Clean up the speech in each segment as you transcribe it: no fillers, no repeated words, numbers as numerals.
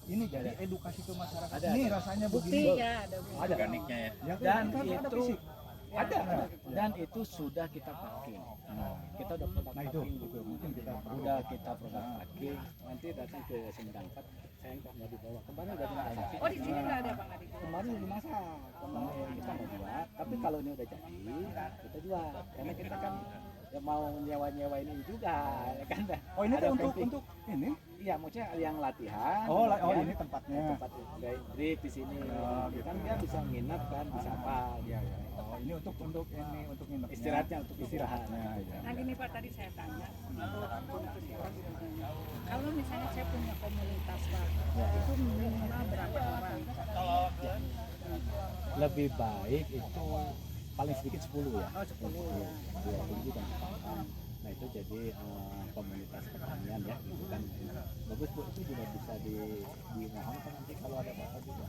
ini jadi edukasi ke masyarakat. Ada, Ini ada. rasanya Bukti begini. ya ada bukti. Ada. Organiknya ya. Ya, Dan kan ada itu fisik. ada, dan itu sudah kita pakai. Kita udah produk Nah itu, packing itu mungkin kita perlu. udah kita produk packing. Nanti datang ke Sumedang 4 saya nggak dibawa kemarin udah dimasak. Oh di sini nggak ada Bang Adi. Kemarin udah dimasak, kemarin kita mau buat, tapi kalau ini udah jadi kita jual karena kita kan ya mau nyewa ini juga ya kan. Oh ini Ada tuh untuk camping. ini. Iya, maksudnya yang latihan. Oh latihan, ini tempatnya. tempat drip di sini. Kan dia bisa nginep kan, bisa apa. Iya ya. Oh ini untuk ini untuk nginep. Istirahatnya untuk istirahat. Nah gini Pak, tadi saya tanya, kalau misalnya saya punya komunitas Pak, itu minimal berapa orang? Lebih baik itu paling sedikit 10 ya. Oh 10 ya. Iya, itu kan. Nah itu jadi komunitas pertanian ya, gitu kan. Bagus Bu, itu juga bisa dimohon kan nanti kalau ada bapak juga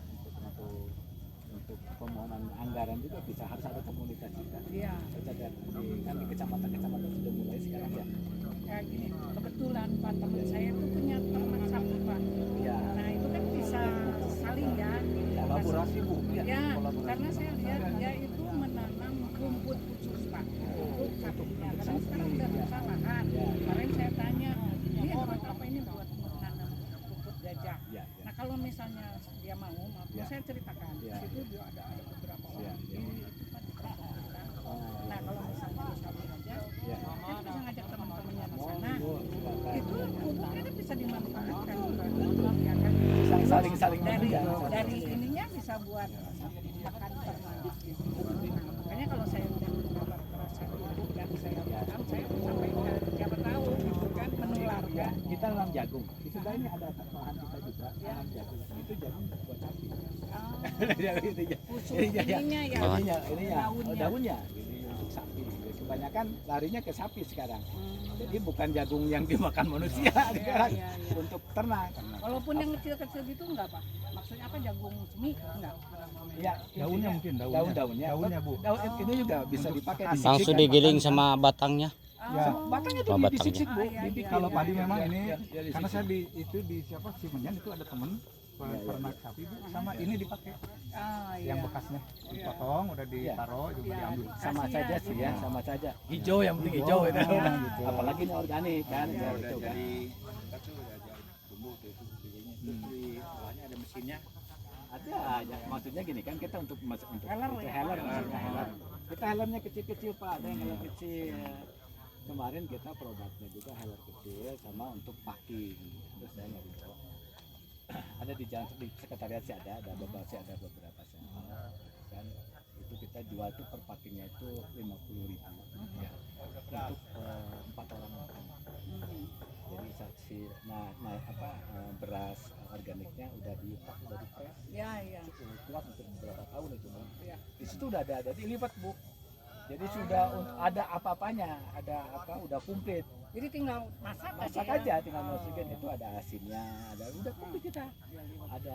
untuk permohonan anggaran juga bisa, harus ada komunitas juga. Iya. Kita lihat kan di kecamatan-kecamatan sudah mulai sekarang ya. Kayak gini, kebetulan Pak teman saya itu punya ternak sapi Pak. Iya. Nah itu kan bisa saling ya. Kolaborasi Bu. Ya, karena saya lihat dia itu menanam rumput khusus Pak untuk sapinya. Karena sekarang udah susah lahan. Kemarin saya tanya, ini buat apa ini buat menanam rumput gajah. Iya. Nah kalau misalnya dia mau, Ya. saya ceritakan. Di Ya. situ juga ada beberapa Ya. orang. Nah kalau misalnya di sapi aja, Ya. saya bisa ngajak teman-temannya di Oh, sana. silakan. Itu pupuknya kan bisa dimanfaatkan ya kan. Saling Dari ininya bisa buat pakan ternak. Makanya kalau saya udah kabar terasa pupuk dan saya paham, saya sampaikan siapa tahu gitu kan menularkan. Kita nanam jagung. Di sebelah ini ada bahan kita juga, tanam jagung. Itu jagung buat sapi. Busuk Iya, iya. ininya ya. Ini ya, Daunnya. daunnya. Ini untuk sapi. Kebanyakan larinya ke sapi sekarang. Hmm. Jadi bukan jagung yang dimakan manusia sekarang, iya, iya. untuk ternak. Walaupun yang kecil-kecil gitu enggak Pak? Maksudnya apa jagung semi enggak? Ya, Daunnya mungkin daun-daunnya. Daunnya Bu. Daun ini juga bisa Untuk dipakai. pakan. disisik Langsung kan, digiling pakan. sama batangnya. Ya. Batangnya itu Oh, batangnya. disisik Bu. Ah, iya, dibikin. iya. Kalau padi memang Ya, ini ya, ya, karena disisik. saya di siapa si Menyan itu ada temen peternak sapi Bu, sama ini dipakai Ah iya. yang bekasnya dipotong udah ditaruh juga Iya. diambil. Sama Kasihan. saja sih ya, sama saja. Hijau yang penting hijau itu. Nah, gitu. Apalagi ini organik kan, Iya. ya, itu kan. Tumbuh tuh itu bijinya. Terus di bawahnya ada mesinnya. Ada aja. Maksudnya gini kan kita untuk Heller ya? heller, maksudnya heller. Kita hellernya kecil-kecil Pak, ada yang heller kecil. Kemarin kita produknya juga heller kecil sama untuk packing. Terus saya nggak dibawa. Ada di jalan di sekretariat sih ada beberapa sih ada beberapa sih. Dan itu kita jual tuh per packingnya itu 50.000 ya. Untuk 4 orang makan. Jadi saksi, beras organiknya udah dipak, udah dipres, Iya iya. kuat untuk beberapa tahun itu Bu. Iya. Di situ udah ada dilipat Bu. Jadi sudah ada apa-apanya, udah komplit. Jadi tinggal masak Masak ya? aja, tinggal masukin itu ada asinnya, ada udah komplit kita. Ada